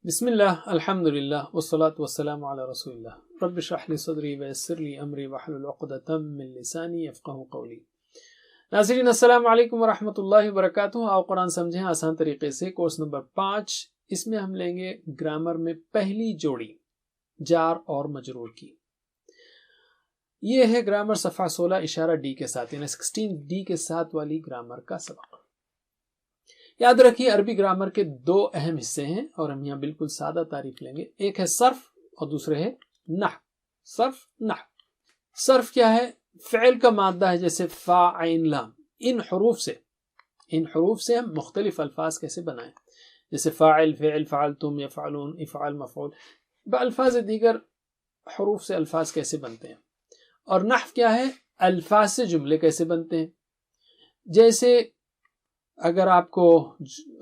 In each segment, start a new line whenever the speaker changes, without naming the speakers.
بسم اللہ الحمدللہ والصلاة والسلام علی رسول اللہ رب اشرح لی صدری ویسر لی امری واحلل عقدۃ من لسانی یفقہوا قولی۔ ناظرین السلام علیکم ورحمۃ اللہ وبرکاتہ۔ آؤ قرآن سمجھیں آسان طریقے سے، کورس نمبر 5۔ اس میں ہم لیں گے گرامر میں پہلی جوڑی جار اور مجرور کی۔ یہ ہے گرامر صفحہ 16 اشارہ ڈی کے ساتھ، یعنی 16 ڈی کے ساتھ والی گرامر کا سبق۔ یاد رکھیے عربی گرامر کے دو اہم حصے ہیں اور ہم یہاں بالکل سادہ تعریف لیں گے۔ ایک ہے صرف اور دوسرے ہے نحو۔ صرف نحو۔ صرف کیا ہے؟ فعل کا مادہ ہے، جیسے فا عین لام۔ ان حروف سے ہم مختلف الفاظ کیسے بنائیں، جیسے فاعل، فعل، فعلتم، یفعلون، افعال، مفعول، بالفاظ دیگر حروف سے الفاظ کیسے بنتے ہیں۔ اور نحو کیا ہے؟ الفاظ سے جملے کیسے بنتے ہیں۔ جیسے اگر آپ کو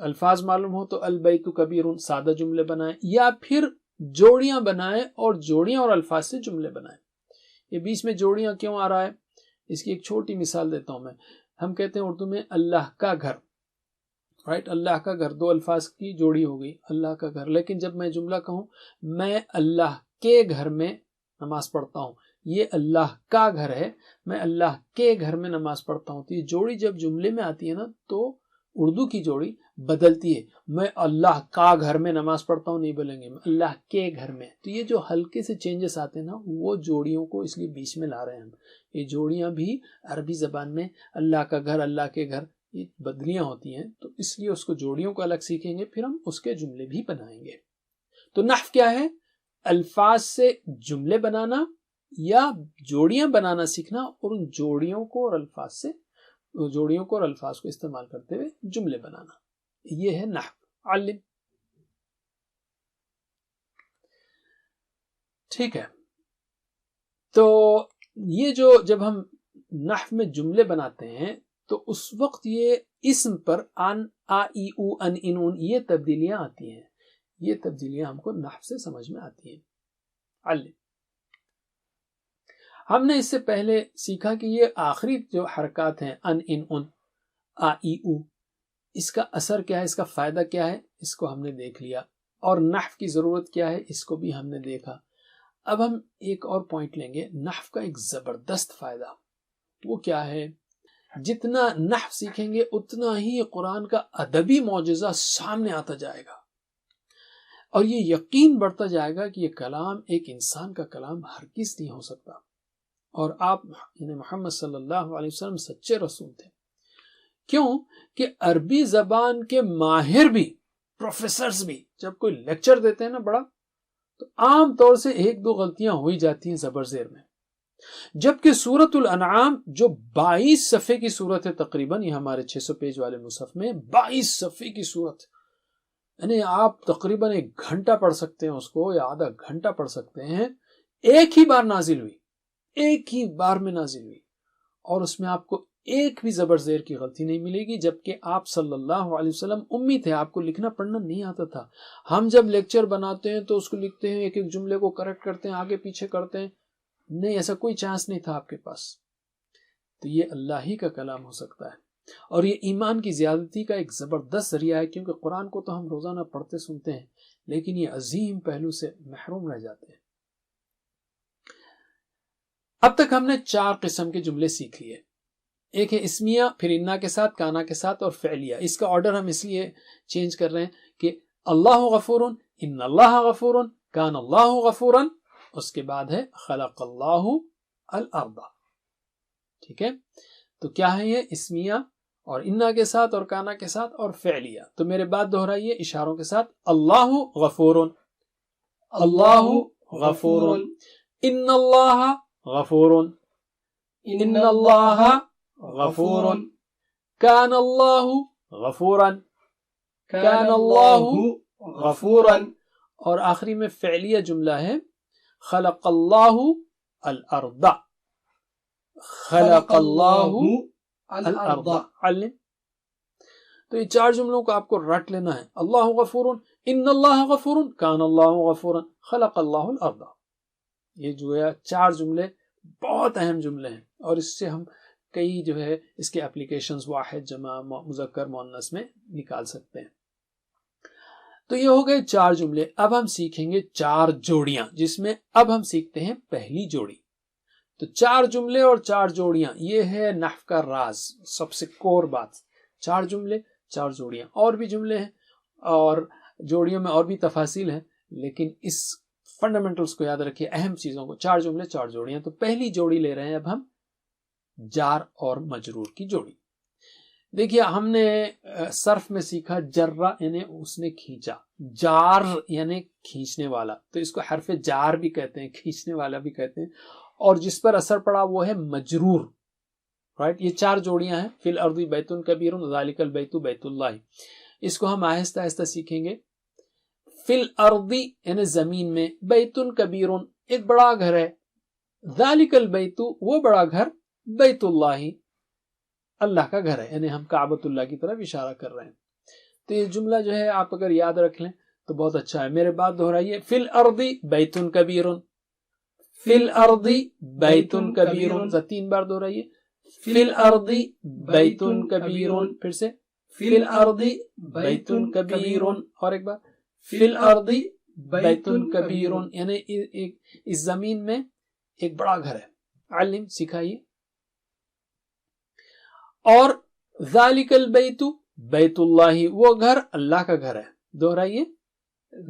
الفاظ معلوم ہو تو البیت کبیر، سادہ جملے بنائیں، یا پھر جوڑیاں بنائیں اور جوڑیاں اور الفاظ سے جملے بنائیں۔ یہ بیچ میں جوڑیاں کیوں آ رہا ہے، اس کی ایک چھوٹی مثال دیتا ہوں میں۔ ہم کہتے ہیں اردو میں اللہ کا گھر، رائٹ، اللہ کا گھر، دو الفاظ کی جوڑی ہو گئی، اللہ کا گھر۔ لیکن جب میں جملہ کہوں میں اللہ کے گھر میں نماز پڑھتا ہوں، یہ اللہ کا گھر ہے، میں اللہ کے گھر میں نماز پڑھتا ہوں، تو یہ جوڑی جب جملے میں آتی ہے نا تو اردو کی جوڑی بدلتی ہے۔ میں اللہ کا گھر میں نماز پڑھتا ہوں نہیں بولیں گے، میں اللہ کے گھر میں۔ تو یہ جو ہلکے سے چینجز آتے ہیں نا، وہ جوڑیوں کو اس لیے بیچ میں لا رہے ہیں ہم۔ یہ جوڑیاں بھی عربی زبان میں اللہ کا گھر، اللہ کے گھر، یہ بدلیاں ہوتی ہیں، تو اس لیے اس کو جوڑیوں کو الگ سیکھیں گے، پھر ہم اس کے جملے بھی بنائیں گے۔ تو نحو کیا ہے؟ الفاظ سے جملے بنانا یا جوڑیاں بنانا سیکھنا، اور ان جوڑیوں کو اور الفاظ کو استعمال کرتے ہوئے جملے بنانا، یہ ہے نحو۔ علم، ٹھیک ہے۔ تو یہ جب ہم نحو میں جملے بناتے ہیں تو اس وقت یہ اسم پر ان، آ، ای، او، ان، ان، اون، یہ تبدیلیاں آتی ہیں۔ یہ تبدیلیاں ہم کو نحو سے سمجھ میں آتی ہیں۔ علم، ہم نے اس سے پہلے سیکھا کہ یہ آخری جو حرکات ہیں ان، ان، ان، آ، ای، او، اس کا اثر کیا ہے، اس کا فائدہ کیا ہے، اس کو ہم نے دیکھ لیا، اور نحو کی ضرورت کیا ہے، اس کو بھی ہم نے دیکھا۔ اب ہم ایک اور پوائنٹ لیں گے، نحو کا ایک زبردست فائدہ، وہ کیا ہے؟ جتنا نحو سیکھیں گے اتنا ہی قرآن کا ادبی معجزہ سامنے آتا جائے گا، اور یہ یقین بڑھتا جائے گا کہ یہ کلام ایک انسان کا کلام ہرگز نہیں ہو سکتا، اور آپ یعنی محمد صلی اللہ علیہ وسلم سچے رسول تھے۔ کیوں کہ عربی زبان کے ماہر بھی، پروفیسرز بھی جب کوئی لیکچر دیتے ہیں نا بڑا، تو عام طور سے ایک دو غلطیاں ہو ہی جاتی ہیں زبر زیر میں، جبکہ سورۃ الانعام جو 22 صفحے کی سورت ہے تقریباً، یہ ہمارے 600 پیج والے مصحف میں 22 صفحے کی سورت، یعنی آپ تقریباً 1 گھنٹہ پڑھ سکتے ہیں اس کو، یا آدھا گھنٹہ پڑھ سکتے ہیں، ایک ہی بار نازل ہوئی، ایک ہی بار میں نازل ہوئی، اور اس میں آپ کو ایک بھی زبر زیر کی غلطی نہیں ملے گی، جبکہ آپ صلی اللہ علیہ وسلم امی تھے، آپ کو لکھنا پڑھنا نہیں آتا تھا۔ ہم جب لیکچر بناتے ہیں تو اس کو لکھتے ہیں، ایک ایک جملے کو کریکٹ کرتے ہیں، آگے پیچھے کرتے ہیں، نہیں، ایسا کوئی چانس نہیں تھا آپ کے پاس۔ تو یہ اللہ ہی کا کلام ہو سکتا ہے، اور یہ ایمان کی زیادتی کا ایک زبردست ذریعہ ہے، کیونکہ قرآن کو تو ہم روزانہ پڑھتے سنتے ہیں، لیکن یہ عظیم پہلو سے محروم رہ جاتے ہیں۔ اب تک ہم نے 4 قسم کے جملے سیکھ لیے۔ ایک ہے اسمیہ، پھر انا کے ساتھ، کانا کے ساتھ، اور فعلیہ۔ اس کا آرڈر ہم اس لیے چینج کر رہے ہیں کہ اللہ غفور، ان اللہ غفور، کان اللہ غفورا، اس کے بعد ہے خلق اللہ الارض، ٹھیک ہے۔ تو کیا ہے یہ؟ اسمیہ اور انا کے ساتھ اور کانا کے ساتھ اور فعلیہ۔ تو میرے بعد دہرائیے اشاروں کے ساتھ، اللہ غفور، اللہ غفور، ان اللہ غفور، ان اللہ غفور، کان اللہ غفورا، کان اللہ غفورا، اور آخری میں فعلیہ جملہ ہے خلق اللہ الارض، خلق اللہ الارض۔ علم، تو یہ 4 جملوں کو آپ کو رٹ لینا ہے، اللہ غفور، ان اللہ غفور، کان اللہ غفورا، خلق اللہ الارض۔ یہ جو ہے 4 جملے بہت اہم جملے ہیں، اور اس سے ہم کئی جو ہے اس کے اپلیکیشنز واحد، جمع، مذکر، مؤنث میں نکال سکتے ہیں۔ تو یہ ہو گئے 4 جملے. اب ہم سیکھیں گے 4 جوڑیاں، جس میں اب ہم سیکھتے ہیں پہلی جوڑی. تو 4 جملے اور 4 جوڑیاں، یہ ہے نحو کا راز، سب سے کور بات. 4 جملے 4 جوڑیاں. اور بھی جملے ہیں اور جوڑیوں میں اور بھی تفاصیل ہیں، لیکن اس فنڈامنٹلز کو یاد رکھیے، اہم چیزوں کو. 4 جملے 4 جوڑیاں. تو پہلی جوڑی لے رہے ہیں اب ہم جار اور مجرور کی جوڑی. دیکھیے ہم نے صرف میں سیکھا جرہ یعنی اس نے کھینچا، جار یعنی کھینچنے والا، تو اس کو حرف جار بھی کہتے ہیں، کھینچنے والا بھی کہتے ہیں. اور جس پر اثر پڑا وہ ہے مجرور. رائٹ، یہ 4 جوڑیاں ہیں. فی الارض بیت کبیر ذالک البیت بیت اللہ. اس کو ہم آہستہ آہستہ سیکھیں گے. فی الارض یعنی زمین میں، بیت کبیر ایک بڑا گھر ہے، ذالک البیت وہ بڑا گھر، بیت اللہ اللہ کا گھر ہے، یعنی ہم کعبۃ اللہ کی طرف اشارہ کر رہے ہیں. تو یہ جملہ جو ہے آپ اگر یاد رکھ لیں تو بہت اچھا ہے. میرے بات دہرائیے. فی الارض بیت کبیر، فی الارض بیت کبیر، 3 بار دہرائیے. فی الارض بیت کبیر، پھر سے فی الارض بیت کبیر، اور ایک بار فی الارض بیت کبیر، یعنی اس زمین میں ایک بڑا گھر ہے. علم سکھائیے. اور ذالک البیت بیت اللہ وہ گھر اللہ کا گھر ہے. دہرائیے.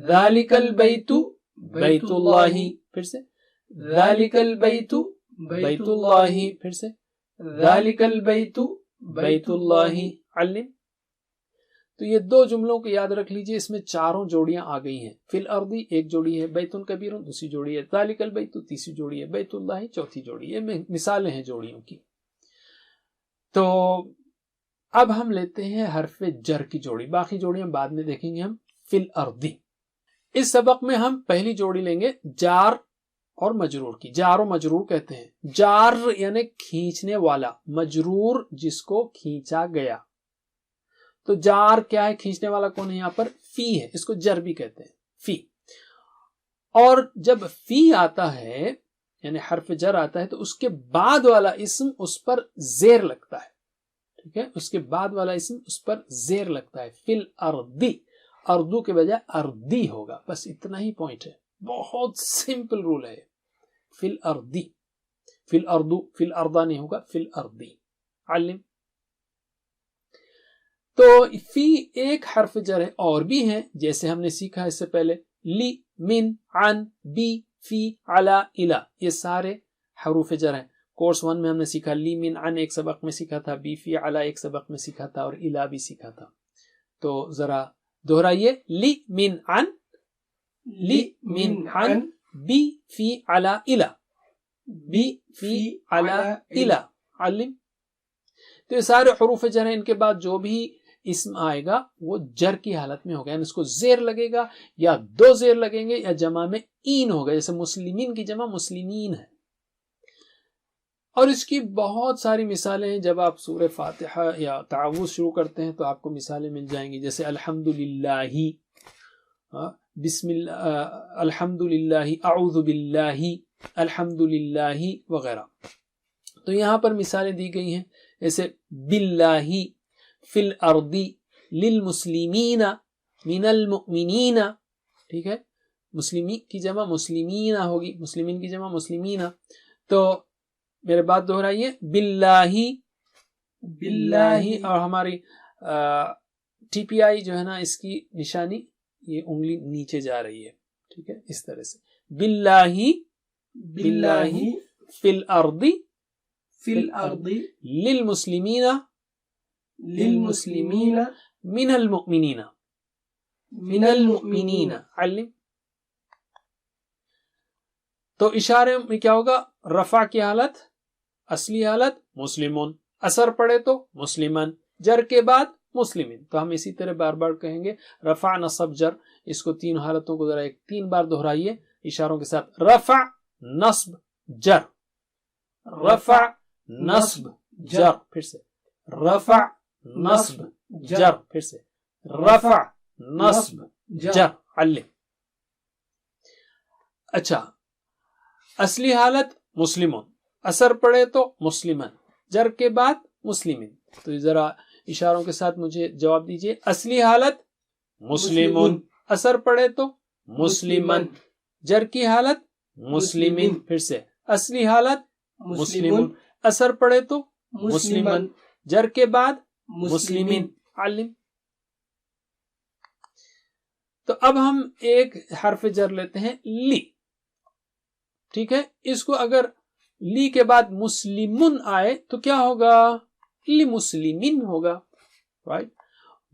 ذالک البیت بیت اللہ، پھر سے ذالک البیت بیت اللہ، پھر سے ذالک البیت بیت اللہ. علم. تو یہ 2 جملوں کو یاد رکھ لیجئے. اس میں 4 جوڑیاں آ گئی ہیں. فی الارض ایک جوڑی ہے، بیت کبیر دوسری جوڑی ہے، ذالک البیت تیسری جوڑی ہے، بیت اللہ چوتھی جوڑی. یہ مثالیں ہیں جوڑیوں کی. تو اب ہم لیتے ہیں حرف جر کی جوڑی. باقی جوڑیاں بعد میں دیکھیں گے ہم. فی الارض. اس سبق میں ہم پہلی جوڑی لیں گے جار اور مجرور کی. جار و مجرور کہتے ہیں. جار یعنی کھینچنے والا، مجرور جس کو کھینچا گیا. تو جار کیا ہے؟ کھینچنے والا کون ہے یہاں پر؟ فی ہے. اس کو جر بھی کہتے ہیں، فی. اور جب فی آتا ہے یعنی حرف جر آتا ہے تو اس کے بعد والا اسم اس پر زیر لگتا ہے. ٹھیک ہے، اس کے بعد والا اسم اس پر زیر لگتا ہے. فی الارض، اردو کے بجائے اردی ہوگا. بس اتنا ہی پوائنٹ ہے، بہت سمپل رول ہے. فی الارض، فی الارض، فی الارض نہیں ہوگا، فی الارض. علم. تو فی ایک حرف جر ہے. اور بھی ہیں جیسے ہم نے سیکھا اس سے پہلے، لی، من، عن، بی، فی، علی، الی. یہ سارے حروف جر ہیں. کورس 1 میں ہم نے سیکھا لی، من، عن ایک سبق میں سیکھا تھا، بی، فی، علی ایک سبق میں سیکھا تھا، اور الی بھی سیکھا تھا. تو ذرا دہرائیے. لی، من، عن، لی، من، عن، بی، فی، علی، الی، بی، فی، علی، الی. علم. تو یہ سارے حروف جر ہیں. ان کے بعد جو بھی اسم آئے گا وہ جر کی حالت میں ہوگا، یعنی اس کو زیر لگے گا، یا 2 زیر لگیں گے، یا جمع میں این ہوگا. جیسے مسلمین کی جمع مسلمین ہے. اور اس کی بہت ساری مثالیں ہیں. جب آپ سورہ فاتحہ یا تعوذ شروع کرتے ہیں تو آپ کو مثالیں مل جائیں گی. جیسے الحمدللہ، بسم اللہ، الحمدللہ، اعوذ باللہ، الحمدللہ وغیرہ. تو یہاں پر مثالیں دی گئی ہیں. جیسے باللہ، فی الارض، للمسلمین، من المؤمنین. ٹھیک ہے، مسلمین کی جمع مسلمین ہوگی، مسلمین کی جمع مسلمین. تو میرے بات دہرائیے. باللہ، باللہ. اور ہماری ٹی پی آئی جو ہے نا، اس کی نشانی یہ انگلی نیچے جا رہی ہے. ٹھیک ہے، اس طرح سے. باللہ، باللہ، فی الارض، فی الارض، للمسلمین، للمسلمین، من المؤمنین، من المؤمنین. علم. تو اشارے میں کیا ہوگا؟ رفع کی حالت، اصلی حالت مسلمون، اثر پڑے تو مسلمن، جر کے بعد مسلمین. تو ہم اسی طرح بار بار کہیں گے. رفع، نصب، جر. اس کو 3 حالتوں کو ذرا 3 بار دہرائیے اشاروں کے ساتھ. رفع، نصب، جر. رفع، نصب، جر. پھر سے رفع، نصب، جر. پھر سے رفع، نصب، جر. علم. اچھا، اصلی حالت مسلمون، اثر پڑے تو مسلمن، جر کے بعد مسلمین. تو ذرا اشاروں کے ساتھ مجھے جواب دیجئے. اصلی حالت مسلمون، اثر پڑے تو مسلمن، جر کی حالت مسلمین، پھر سے اصلی حالت مسلمون، اثر پڑے تو مسلمن، جر کے بعد مسلمین، علم۔ تو اب ہم ایک حرف جر لیتے ہیں لی، ٹھیک ہے، اس کو اگر لی کے بعد مسلمن آئے تو کیا ہوگا؟ لی مسلمین ہوگا، رائٹ۔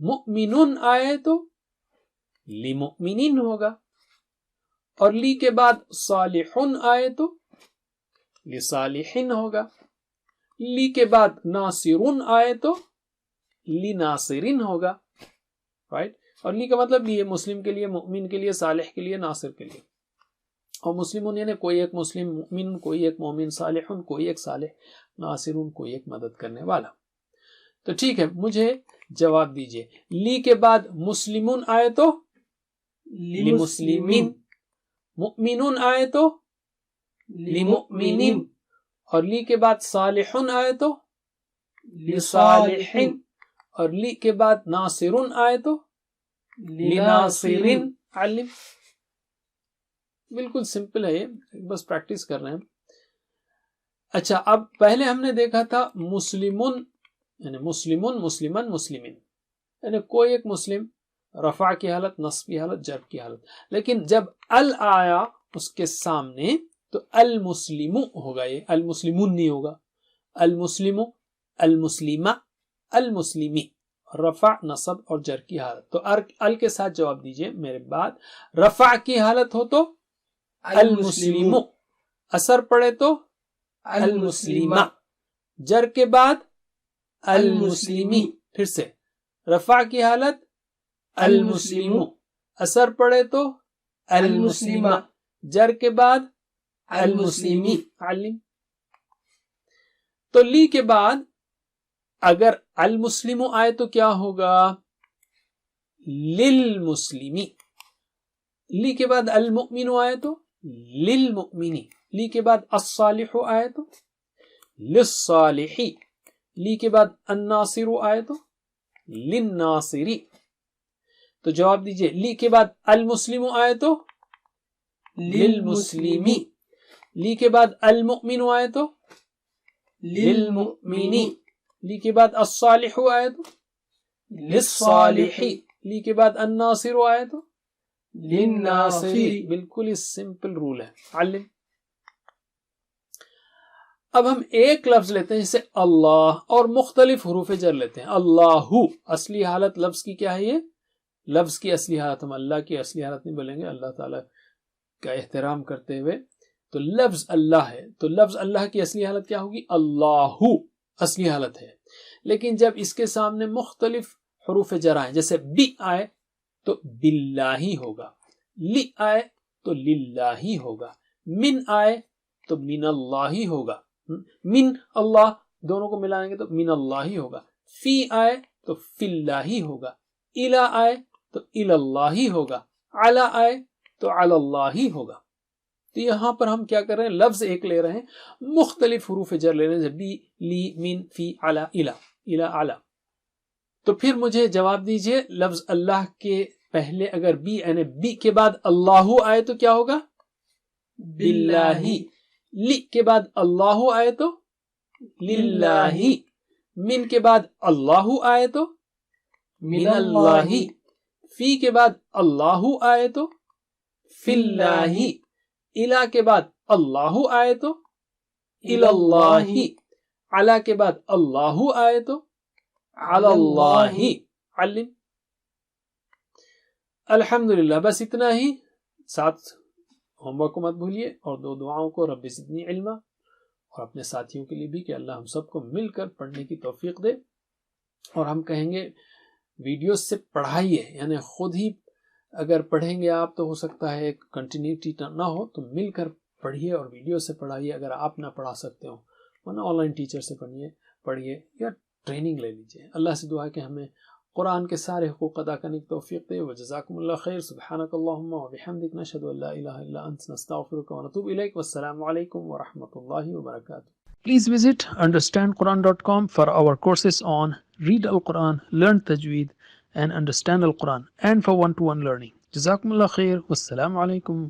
مؤمنون آئے تو لی مؤمنین ہوگا، اور لی کے بعد صالحون آئے تو لی صالحین ہوگا، لی کے بعد ناصرون آئے تو لی ناصرین ہوگا، رائٹ۔ اور لی کا مطلب یہ مسلم کے لیے، مؤمن کے لیے، صالح کے لیے، ناصر کے لیے۔ اور مسلمون یعنی کوئی ایک مسلم، مؤمن کوئی ایک مومن، صالحون کوئی ایک صالح، ناصرون کوئی ایک مدد کرنے والا۔ تو ٹھیک ہے، مجھے جواب دیجئے، لی کے بعد مسلمون آئے تو لی مسلمین، مؤمنون آئے تو لی مؤمنین، اور لی کے بعد صالحون آئے تو لی صالحین، اور لی کے بعد ناصرون آئے تو لی ناصرین، علم۔ بالکل سمپل ہے یہ، بس پریکٹس کر رہے ہیں۔ اچھا، اب پہلے ہم نے دیکھا تھا مسلمون یعنی مسلمون، مسلمن، مسلمین، یعنی کوئی ایک مسلم، رفع کی حالت، نصب کی حالت، جر کی حالت۔ لیکن جب ال آیا اس کے سامنے تو المسلم ہوگا، یہ المسلمون نہیں ہوگا، المسلم، المسلمہ، المسلمی، رفع، نصب اور جر کی حالت۔ تو ال کے ساتھ جواب دیجئے میرے بعد۔ رفع کی حالت ہو تو المسلم، اثر پڑے تو المسلمہ، جر کے بعد المسلمی، پھر سے رفع کی حالت المسلم، اثر پڑے تو المسلمہ، جر کے بعد المسلمی، علم۔ تو لی کے بعد اگر المسلم آئے تو کیا ہوگا؟ للمسلمی۔ لی کے بعد المؤمن آئے تو للمؤمنی۔ لی کے بعد الصالح آئے تو للصالحی۔ لی کے بعد الناصر آئے تو للناصری۔ تو جواب دیجئے، لی کے بعد المسلم آئے تو للمسلمی، لی کے بعد المؤمن آئے تو للمؤمنی، لی کے بعد الصالح آئے تو للصالحی، لی کے بعد الناصر آئے تو للناصری۔ بالکل ہی سمپل رول ہے، علم۔ اب ہم ایک لفظ لیتے ہیں جیسے اللہ، اور مختلف حروف جر لیتے ہیں۔ اللہ، اصلی حالت لفظ کی کیا ہے؟ یہ لفظ کی اصلی حالت، ہم اللہ کی اصلی حالت نہیں بولیں گے، اللہ تعالیٰ کا احترام کرتے ہوئے۔ تو لفظ اللہ ہے، تو لفظ اللہ کی اصلی حالت کیا ہوگی؟ اللہ اصلی حالت ہے۔ لیکن جب اس کے سامنے مختلف حروف جر آئیں، جیسے بی آئے تو باللہ ہوگا، لی آئے تو للہ ہوگا، من آئے تو من اللہ ہوگا، من اللہ دونوں کو ملائیں گے تو من اللہ ہوگا، فی آئے تو فی اللہ ہوگا، الا آئے تو الا اللہ ہوگا، علی آئے تو علی اللہ ہوگا۔ تو یہاں پر ہم کیا کر رہے ہیں؟ لفظ ایک لے رہے ہیں، مختلف حروف جر لے رہے ہیں، جیسے بی، لی، من، فی، علی، الا، الا، علی۔ تو پھر مجھے جواب دیجئے، لفظ اللہ کے پہلے اگر بی یعنی بی کے بعد اللہ آئے تو کیا ہوگا؟ باللہ۔ لی کے بعد اللہ آئے تو للہ، من کے بعد اللہ آئے تو من اللہ، فی کے بعد اللہ آئے تو فی اللہ، الا کے بعد اللہ آئے تو الی اللہ، علی کے بعد اللہ آئے تو علی اللہ، علم۔ الحمدللہ، بس اتنا ہی۔ ساتھ ہوم ورک کو مت بھولیے، اور دو دعاؤں کو، رب زدنی علما، اور اپنے ساتھیوں کے لیے بھی کہ اللہ ہم سب کو مل کر پڑھنے کی توفیق دے۔ اور ہم کہیں گے ویڈیوز سے پڑھائیے، یعنی خود ہی اگر پڑھیں گے آپ تو ہو سکتا ہے کنٹینیوٹی نہ ہو، تو مل کر پڑھیے اور ویڈیو سے پڑھائیے اگر آپ نہ پڑھا سکتے ہو، ورنہ آن لائن ٹیچر سے پڑھیے یا ٹریننگ لے لیجیے۔ اللہ سے دعا ہے کہ ہمیں قرآن کے سارے حقوق ادا کرنے کی توفیق دے۔ وجزاکم اللہ خیر۔ سبحانک اللہم وبحمدک، نشہد ان لا الہ الا انت، نستغفرک ونتوب الیک۔ والسلام علیکم ورحمۃ اللہ وبرکاتہ۔ Please visit understandquran.com for our courses on Read Al-Quran, Learn Tajweed and Understand Al-Quran, and for one-to-one learning. جزاکم اللہ خیر، والسلام علیکم.